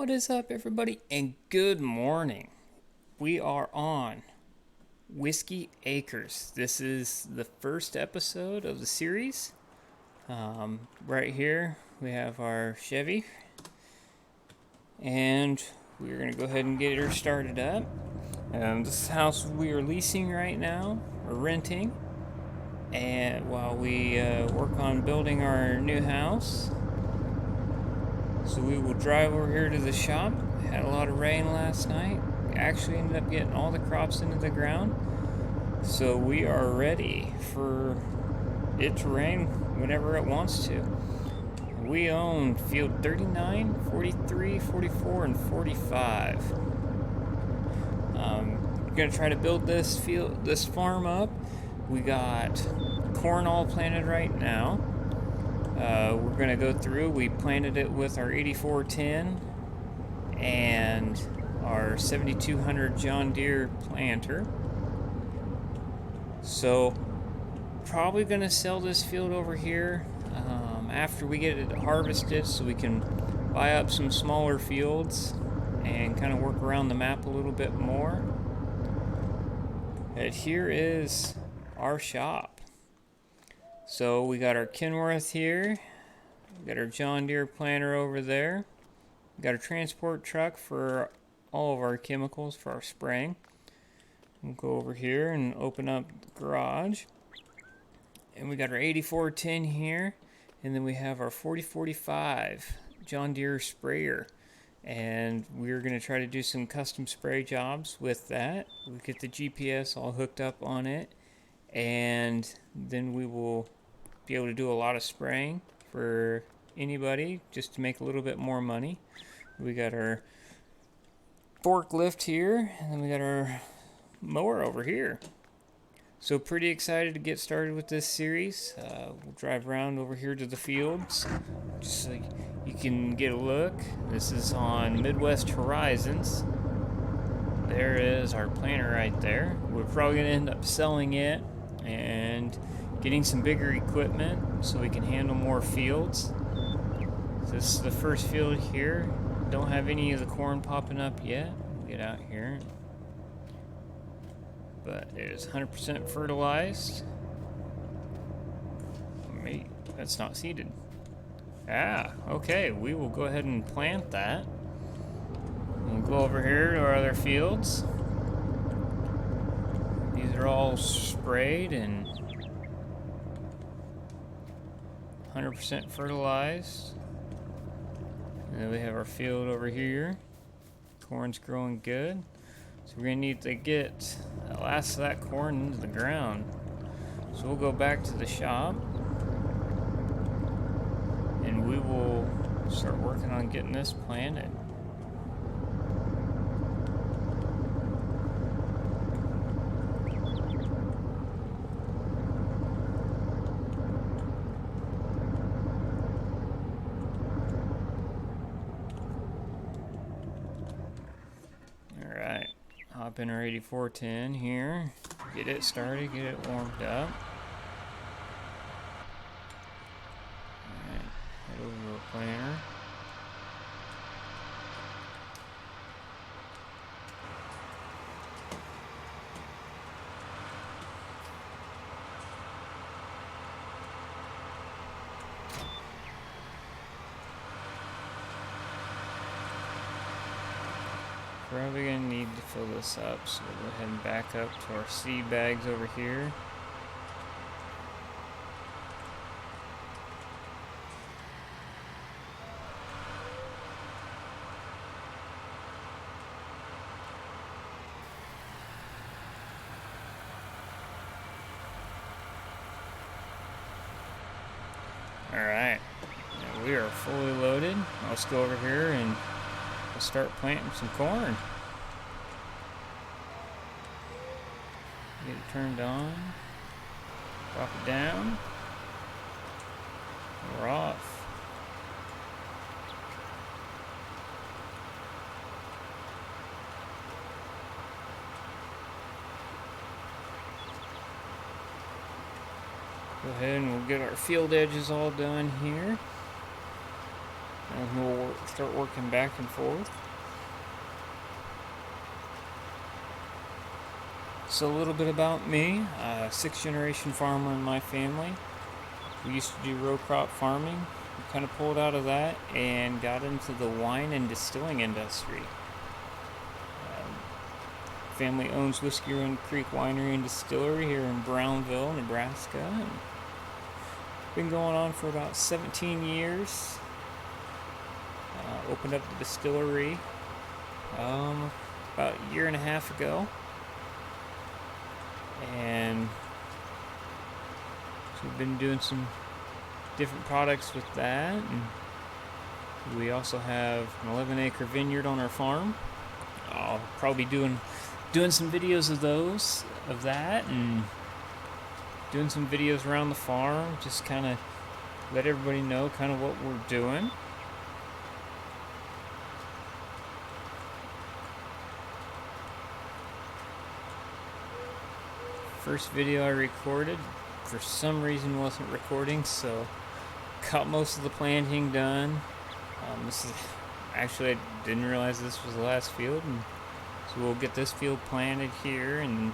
What is up, everybody, and good morning. We are on Whiskey Acres. This is the first episode of the series. Right here, we have our Chevy, and we're going to go ahead and get her started up. This house we are leasing right now, or renting, and while we work on building our new house. So we will drive over here to the shop. Had a lot of rain last night. Actually ended up getting all the crops into the ground. So we are ready for it to rain whenever it wants to. We own field 39, 43, 44, and 45. We're going to try to build this farm up. We got corn all planted right now. We're going to go through. We planted it with our 8410 and our 7200 John Deere planter. So probably going to sell this field over here after we get it harvested, so we can buy up some smaller fields and kind of work around the map a little bit more. And here is our shop. So we got our Kenworth here, we got our John Deere planter over there, we got a transport truck for all of our chemicals for our spraying. We'll go over here and open up the garage, and we got our 8410 here, and then we have our 4045 John Deere sprayer, and we're going to try to do some custom spray jobs with that. We'll get the GPS all hooked up on it, and then we will be able to do a lot of spraying for anybody just to make a little bit more money. We got our forklift here, and then we got our mower over here. So pretty excited to get started with this series. We'll drive around over here to the fields just so you can get a look. This is on Midwest Horizons. There is our planter right there. We're probably going to end up selling it and getting some bigger equipment so we can handle more fields. This is the first field here. Don't have any of the corn popping up yet. We'll get out here. But it is 100% fertilized. Wait, that's not seeded. Okay, we will go ahead and plant that. We'll go over here to our other fields. These are all sprayed and 100% fertilized. And then we have our field over here. Corn's growing good. So we're going to need to get the last of that corn into the ground. So we'll go back to the shop, and we will start working on getting this planted. Hop in our 8410 here, get it started, get it warmed up. Alright, head over to the planter. Probably going to need to fill this up, so we'll go ahead and back up to our seed bags over here. Alright, now we are fully loaded. Let's go over here and we'll start planting some corn. Get it turned on. Drop it down. We're off. Go ahead and we'll get our field edges all done here. and we'll start working back and forth. So a little bit about me, sixth generation farmer in my family. We used to do row crop farming. We kind of pulled out of that and got into the wine and distilling industry. Family owns Whiskey Run Creek Winery and Distillery here in Brownville, Nebraska. And been going on for about 17 years. Opened up the distillery about a year and a half ago. And so we've been doing some different products with that. And we also have an 11-acre vineyard on our farm. I'll probably be doing some videos of that, and doing some videos around the farm, just kind of let everybody know kind of what we're doing. First video I recorded, for some reason wasn't recording, so got most of the planting done. This is actually, I didn't realize this was the last field, and so we'll get this field planted here, and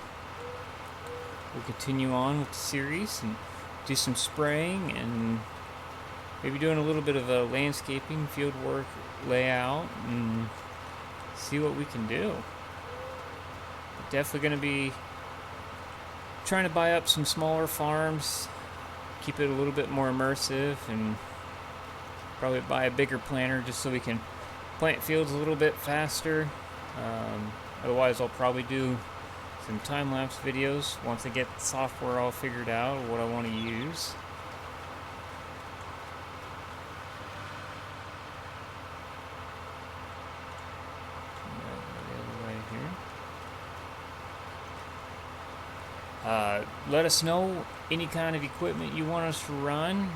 we'll continue on with the series and do some spraying and maybe doing a little bit of a landscaping, field work, layout, and see what we can do. Definitely going to be trying to buy up some smaller farms, keep it a little bit more immersive, and probably buy a bigger planter just so we can plant fields a little bit faster. Otherwise, I'll probably do some time-lapse videos once I get the software all figured out, what I want to use. Let us know any kind of equipment you want us to run,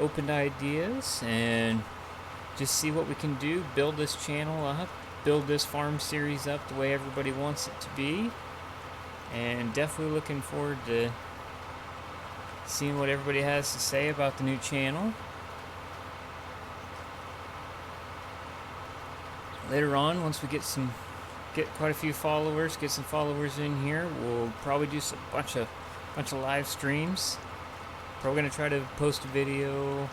open to ideas, and just see what we can do, build this channel up, build this farm series up the way everybody wants it to be, and definitely looking forward to seeing what everybody has to say about the new channel. Later on, once we get quite a few followers, get some followers in here, we'll probably do a bunch of live streams. Probably gonna try to post a video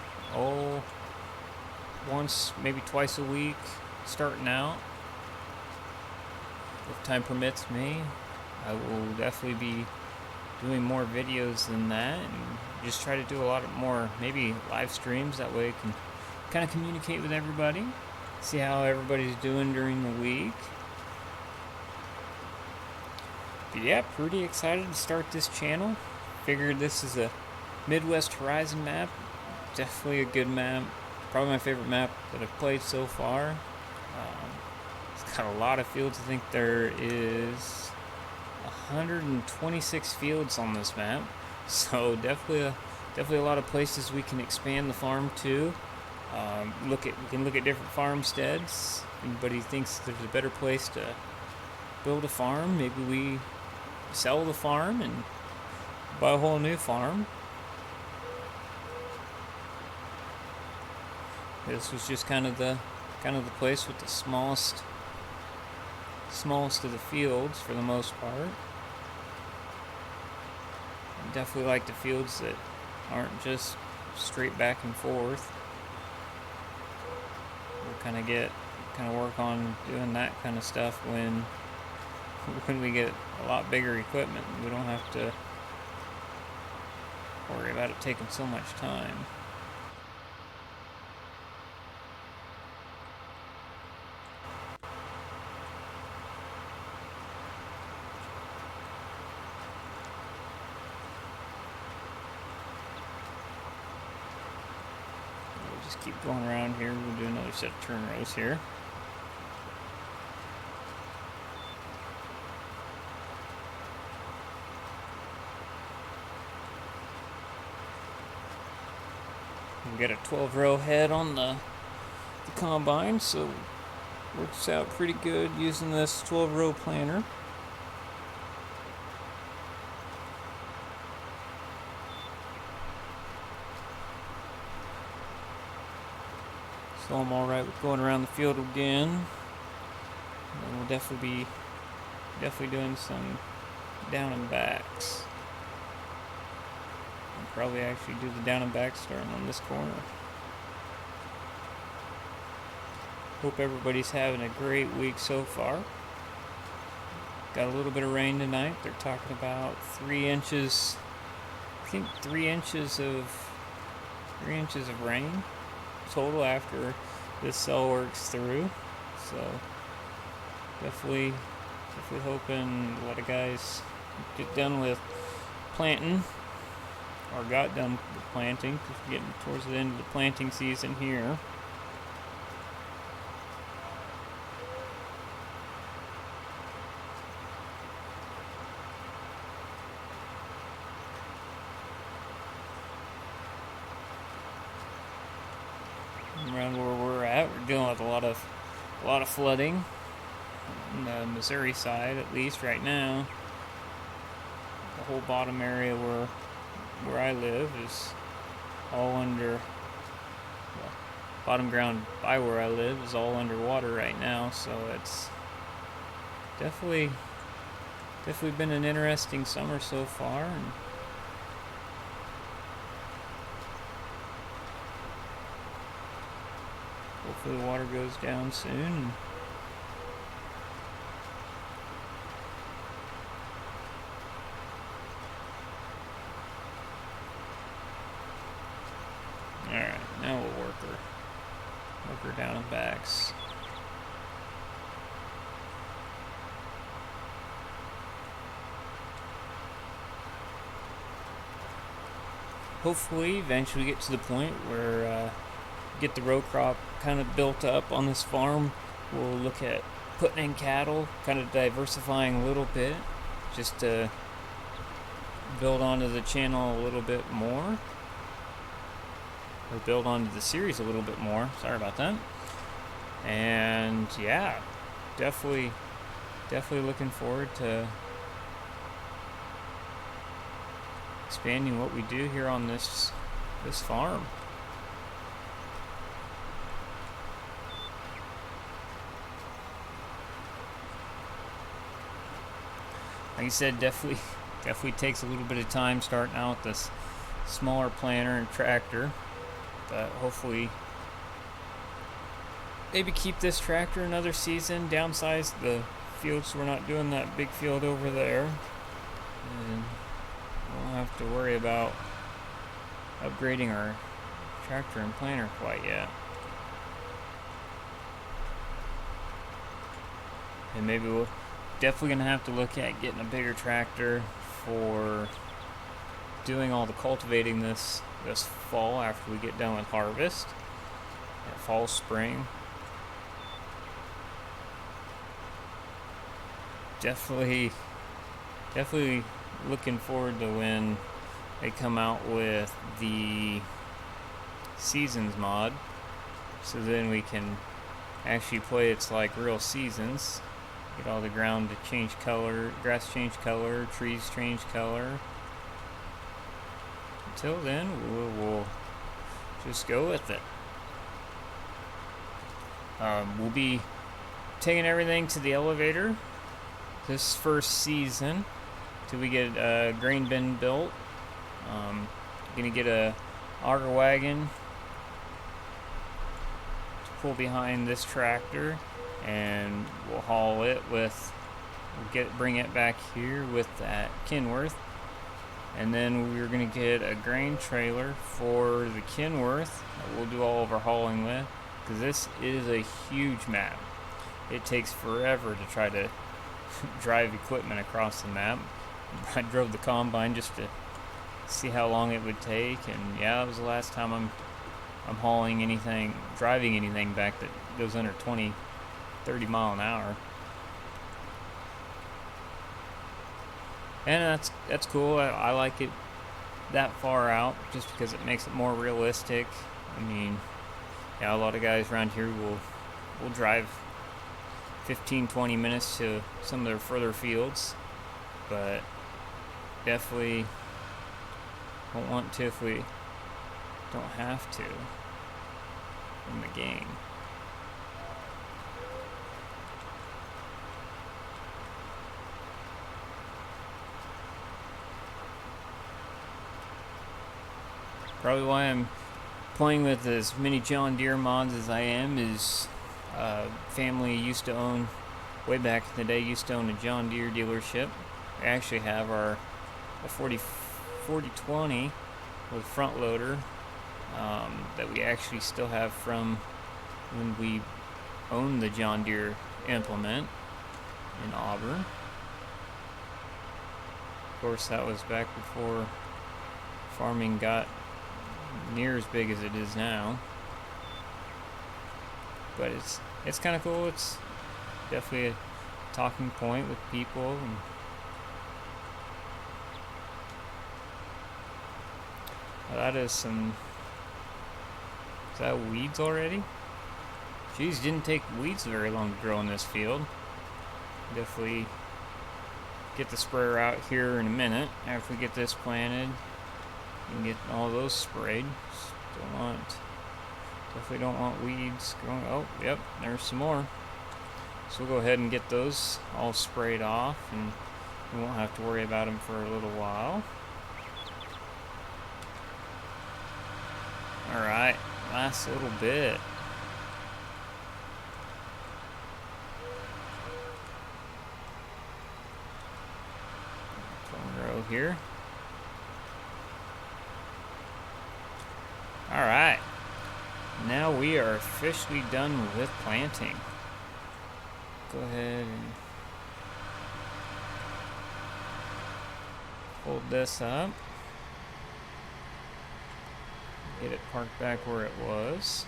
once, maybe twice a week, starting out. If time permits me, I will definitely be doing more videos than that, and just try to do a lot more, maybe live streams. That way I can kind of communicate with everybody, see how everybody's doing during the week. But yeah, pretty excited to start this channel. Figured this is a Midwest Horizon map. Definitely a good map. Probably my favorite map that I've played so far. It's got a lot of fields. I think there is 126 fields on this map. So definitely a lot of places we can expand the farm to. We can look at different farmsteads. If anybody thinks there's a better place to build a farm, maybe we sell the farm and buy a whole new farm. This was just kind of the place with the smallest of the fields for the most part. I definitely like the fields that aren't just straight back and forth. We'll kind of work on doing that kind of stuff when we get a lot bigger equipment. We don't have to worry about it taking so much time. We'll just keep going around here. We'll do another set of turn rows here. We got a 12-row head on the combine, so works out pretty good using this 12-row planter. So I'm all right with going around the field again. And we'll definitely doing some down and backs. I'll probably actually do the down and backs starting on this corner. Hope everybody's having a great week so far. Got a little bit of rain tonight. They're talking about 3 inches. I think 3 inches of rain total after this cell works through. So definitely hoping a lot of guys get done with planting, or got done with planting, because we're getting towards the end of the planting season here. Around where we're at, we're dealing with a lot of flooding on the Missouri side, at least right now. The whole bottom area where I live is all under, well, bottom ground by where I live is all underwater right now, so it's definitely been an interesting summer so far. And hopefully the water goes down soon. Alright, now we'll work her down and backs. Hopefully eventually get to the point where get the row crop kind of built up on this farm. We'll look at putting in cattle, kind of diversifying a little bit, just to build onto the channel a little bit more, or build onto the series a little bit more. Sorry about that. And yeah, definitely looking forward to expanding what we do here on this farm. Like I said, definitely takes a little bit of time starting out with this smaller planter and tractor, but hopefully maybe keep this tractor another season, downsize the field so we're not doing that big field over there, and we'll have to worry about upgrading our tractor and planter quite yet. And maybe we'll definitely gonna have to look at getting a bigger tractor for doing all the cultivating this fall after we get done with harvest, fall, spring. Definitely looking forward to when they come out with the seasons mod, so then we can actually play it's like real seasons. Get all the ground to change color, grass change color, trees change color. Until then, we'll just go with it. We'll be taking everything to the elevator this first season till we get a grain bin built. Gonna get a auger wagon to pull behind this tractor, and we'll haul it bring it back here with that Kenworth, and then we're gonna get a grain trailer for the Kenworth that we'll do all of our hauling with, because this is a huge map. It takes forever to try to drive equipment across the map. I drove the combine just to see how long it would take, and yeah, that was the last time I'm driving anything back that goes under 30 mile an hour. And that's cool. I like it that far out just because it makes it more realistic. I mean, yeah, a lot of guys around here will drive 15-20 minutes to some of their further fields, but definitely don't want to if we don't have to in the game. Probably why I'm playing with as many John Deere mods as I am is family used to own, way back in the day, used to own a John Deere dealership. We actually have a 4020 with front loader that we actually still have from when we owned the John Deere implement in Auburn. Of course, that was back before farming got near as big as it is now. But it's kind of cool. It's definitely a talking point with people. And that is some... Is that weeds already? Geez, didn't take weeds very long to grow in this field. Definitely get the sprayer out here in a minute after we get this planted and get all those sprayed. Definitely don't want weeds growing. Oh, yep, there's some more. So we'll go ahead and get those all sprayed off, and we won't have to worry about them for a little while. Alright, last little bit. One row here. Alright, now we are officially done with planting. Go ahead and fold this up. Get it parked back where it was.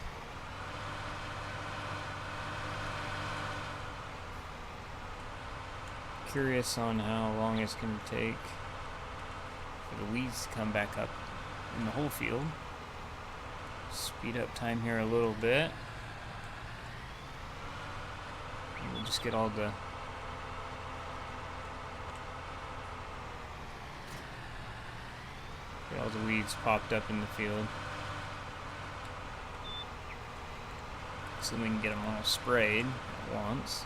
Curious on how long it's going to take for the weeds to come back up in the whole field. Speed up time here a little bit. And we'll just get all the weeds popped up in the field, so we can get them all sprayed at once.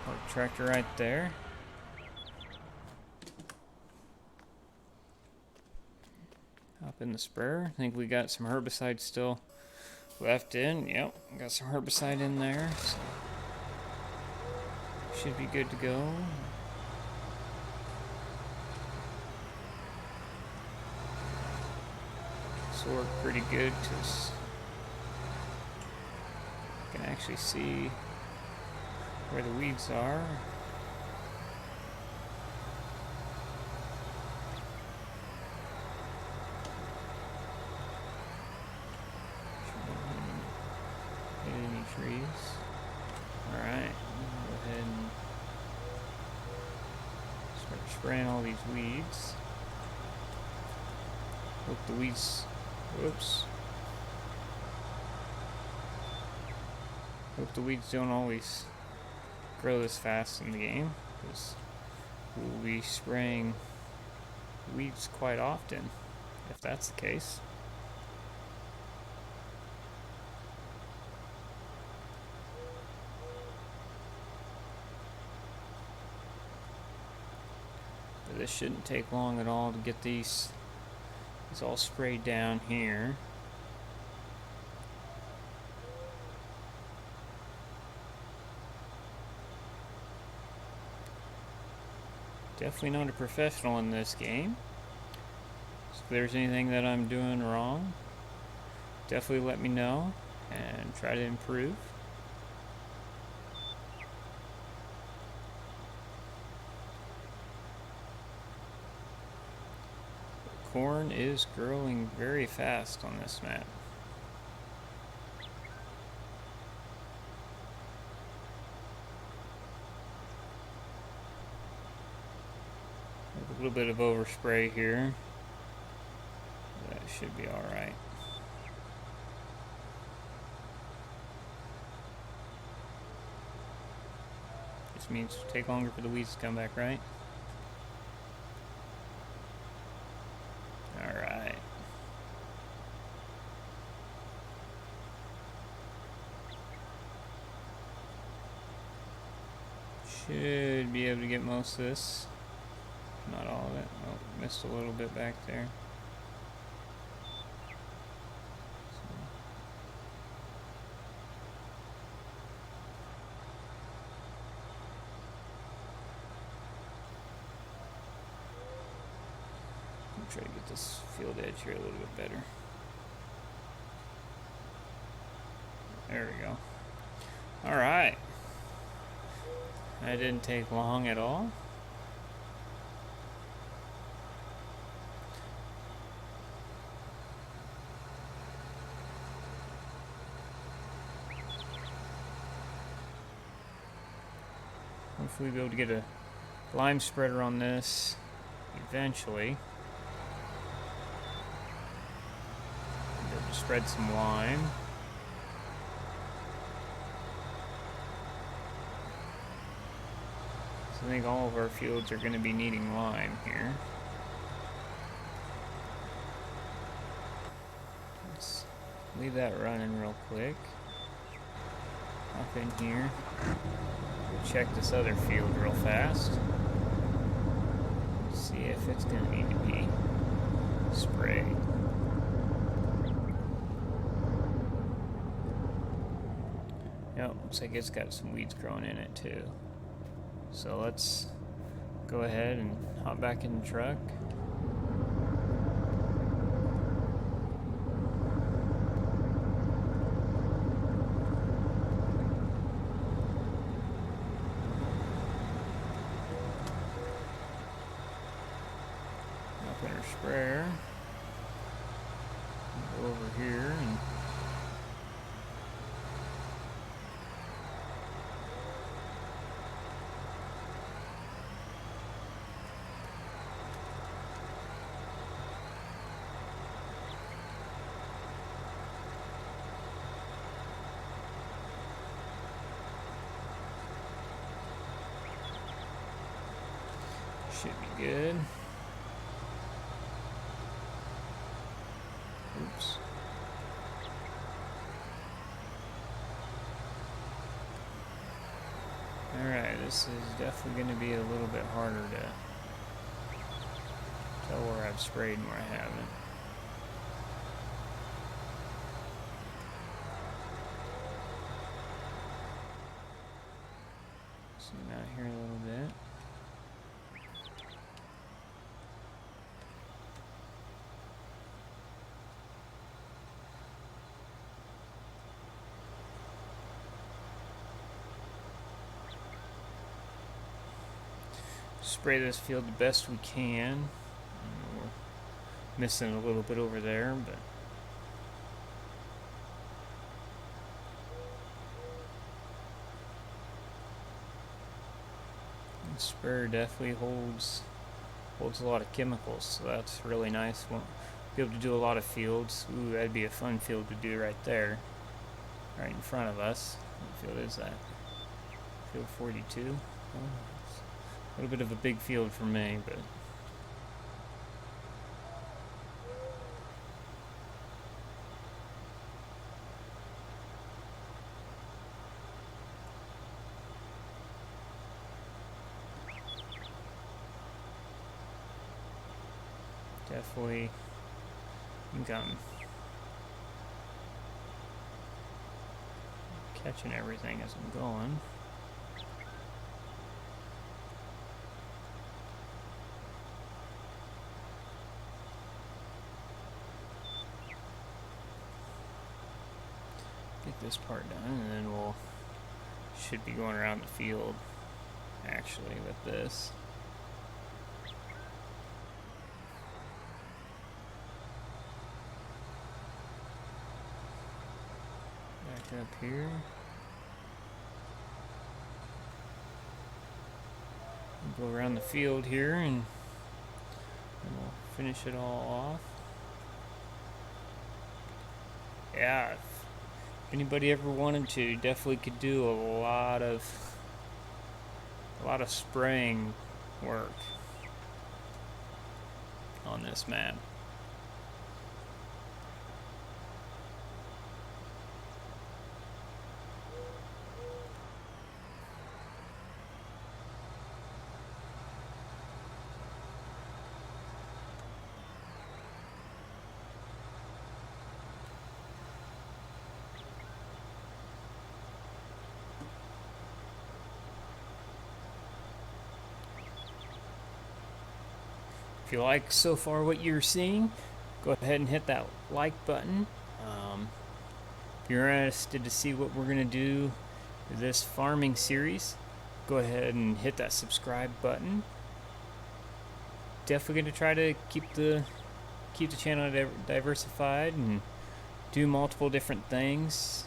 Park tractor right there. Hop in the sprayer. I think we got some herbicide still left in. Yep, got some herbicide in there. So should be good to go. This will work pretty good because you can actually see where the weeds are. Hit any trees. Alright, go ahead and start spraying all these weeds. Hope the weeds, whoops. Hope the weeds don't always grow this fast in the game, because we'll be spraying weeds quite often, if that's the case. But this shouldn't take long at all to get these all sprayed down here. Definitely not a professional in this game. So if there's anything that I'm doing wrong, definitely let me know and try to improve. Corn is growing very fast on this map. A little bit of overspray here. That should be alright. Just means it'll take longer for the weeds to come back, right? Alright. Should be able to get most of this. Not all of it. Oh, missed a little bit back there. Try to get this field edge here a little bit better. There we go. All right. That didn't take long at all. Hopefully we'll be able to get a lime spreader on this eventually. Spread some lime. So I think all of our fields are going to be needing lime here. Let's leave that running real quick. Hop in here. We'll check this other field real fast. See if it's going to need to be sprayed. Yep, looks like it's got some weeds growing in it too. So let's go ahead and hop back in the truck. Hop in our sprayer. Go over here and should be good. Oops. Alright, this is definitely going to be a little bit harder to tell where I've sprayed and where I haven't. Zoom out here a little bit. Spray this field the best we can. We're missing a little bit over there, but the sprayer definitely holds a lot of chemicals, so that's really nice. We'll be able to do a lot of fields. Ooh, that'd be a fun field to do right there, right in front of us. What field is that? Field 42. Oh, a little bit of a big field for me, but definitely think I'm catching everything as I'm going. Get this part done, and then we'll should be going around the field actually with this. Back up here. We'll go around the field here and we'll finish it all off. Yeah, if anybody ever wanted to, definitely could do a lot of spraying work on this map. If you like so far what you're seeing, go ahead and hit that like button. If you're interested to see what we're going to do for this farming series, go ahead and hit that subscribe button. Definitely going to try to keep the channel diversified and do multiple different things.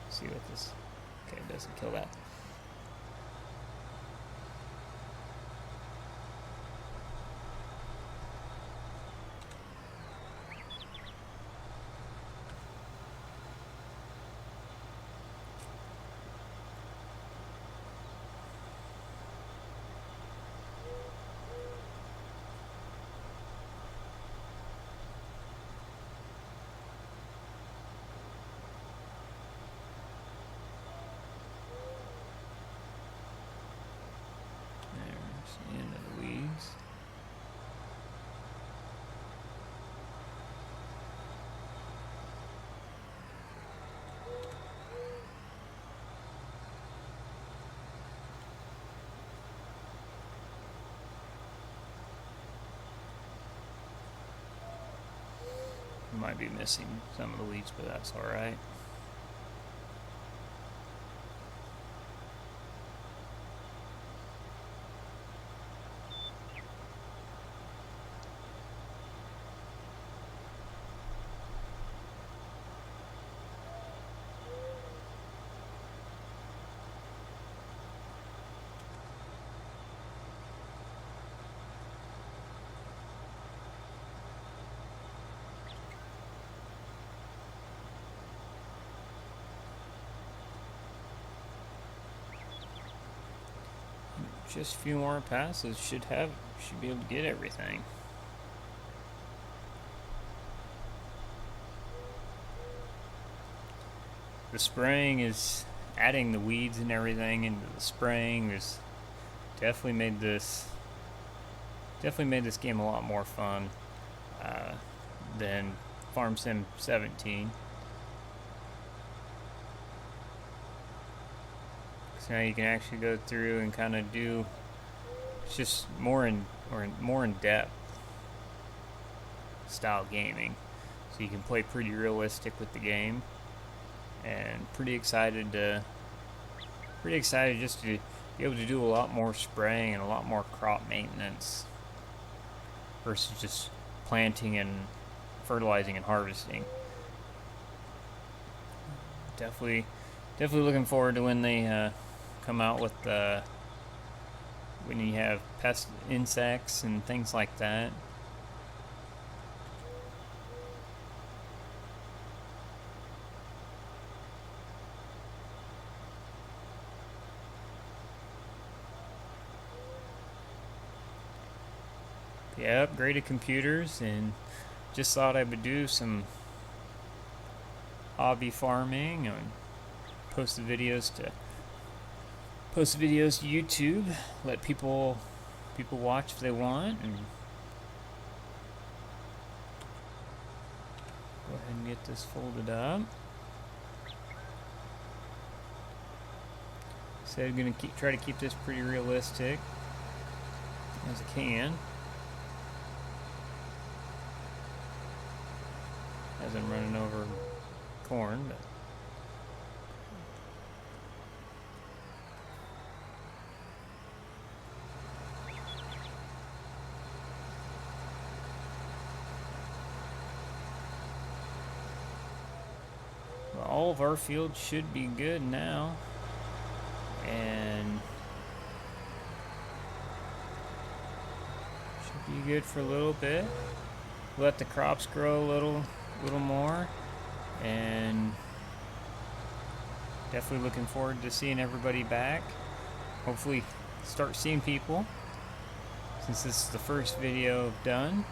Let's see what this. Okay, it doesn't kill that. There's the end of the weeds. Might be missing some of the weeds, but that's alright. Just a few more passes should be able to get everything. The spraying is adding the weeds and everything into the spraying. There's definitely made this game a lot more fun than Farm Sim 17. So now you can actually go through and kind of do just more in depth style gaming. So you can play pretty realistic with the game, and pretty excited just to be able to do a lot more spraying and a lot more crop maintenance versus just planting and fertilizing and harvesting. Definitely looking forward to when they come out with when you have pest insects and things like that. Yeah, upgraded computers, and just thought I would do some hobby farming and post the videos to YouTube, let people watch if they want, and go ahead and get this folded up. So I'm gonna try to keep this pretty realistic as I can, as I'm running over corn, but all of our fields should be good now, and should be good for a little bit. Let the crops grow a little more, and definitely looking forward to seeing everybody back. Hopefully start seeing people, since this is the first video done,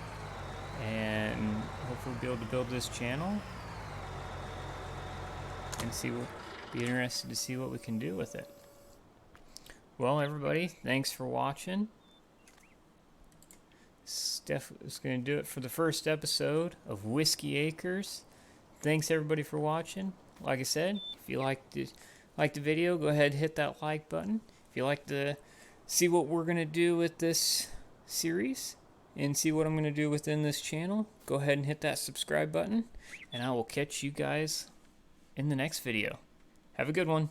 and hopefully be able to build this channel and be interested to see what we can do with it. Well, everybody, thanks for watching. Steph is going to do it for the first episode of Whiskey Acres. Thanks everybody for watching. Like I said, if you liked the video, go ahead and hit that like button. If you like the see what we're going to do with this series and see what I'm going to do within this channel, go ahead and hit that subscribe button, and I will catch you guys in the next video. Have a good one.